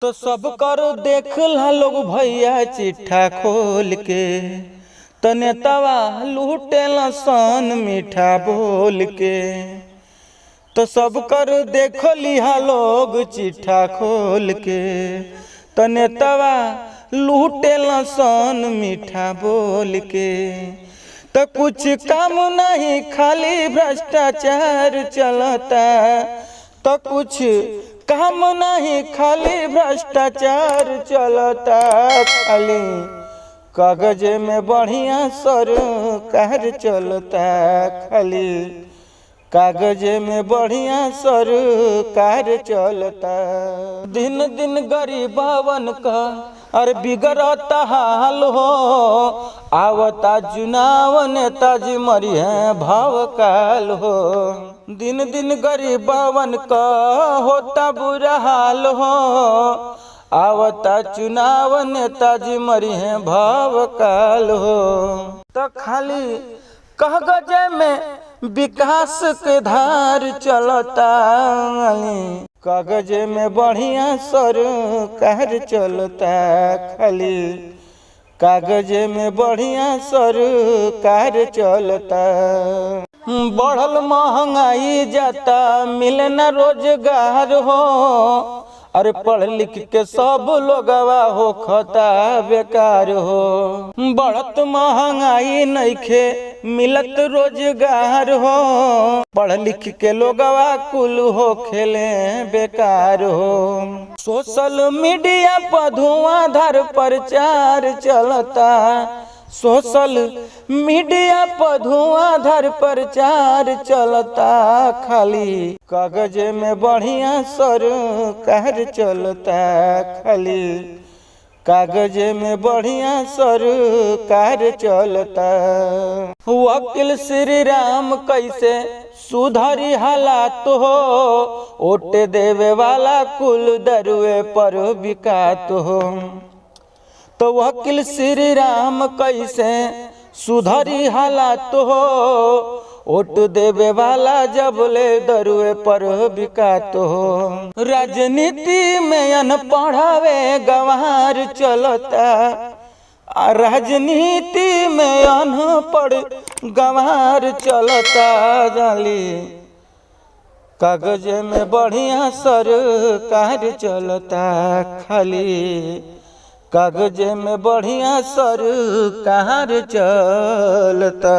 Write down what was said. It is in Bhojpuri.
तो सब कर देखला लोग भैया चिट्ठा खोल के, तो नेतावा लूटेला सन मीठा बोल के। तो सब कर देख लिहा लोग चिट्ठा खोल के, तो नेतावा लूटेला सन मीठा बोल के। तो कुछ काम नहीं खाली भ्रष्टाचार चलता, तो कुछ काम नहीं खाली भ्रष्टाचार चलता। खाली कागज में बढ़िया सरकार चलता, खाली कागज में बढ़िया सरकार चलता। दिन दिन गरीबवन का और बिगड़ता हाल हो, आवता चुनाव नेताजी मरिए भाव काल हो। दिन दिन गरीबवन का होता बुरा हाल हो, आवता चुनाव नेताजी मरिए भाव काल हो। तो खाली कागज में विकास के धार चलता, कागज में बढ़िया सरकार चलता, खाली कागज में बढ़िया सरकार चलता। बढ़ल महंगाई जाता मिले न रोजगार हो, अरे पढ़ लिख के सब लोगवा हो खता बेकार हो। बढ़त महंगाई नइखे मिलत रोजगार हो, पढ़ लिख के लोगवा कुल हो खेले बेकार हो। सोशल मीडिया पर धुआंधार प्रचार चलता, सोशल मीडिया पर धुआंधार प्रचार चलता। खाली कागज में बढ़िया सरकार चलता, खाली कागज में बढ़िया सरकार चलता। वकील श्री राम कैसे सुधारी हालात हो, ओटे देवे वाला कुल दरुए पर बिकात हो। तो वकील श्री राम कैसे सुधारी हालात हो, ओट देवे वाला जब ले दरुए पर बिकात हो। राजनीति में अनपढ़ावे गंवार चलता, राजनीति में अनपढ़ गंवार चलता। जाली कागज में बढ़िया सरकार चलता, खाली कागज में बढ़िया सरकार चलता।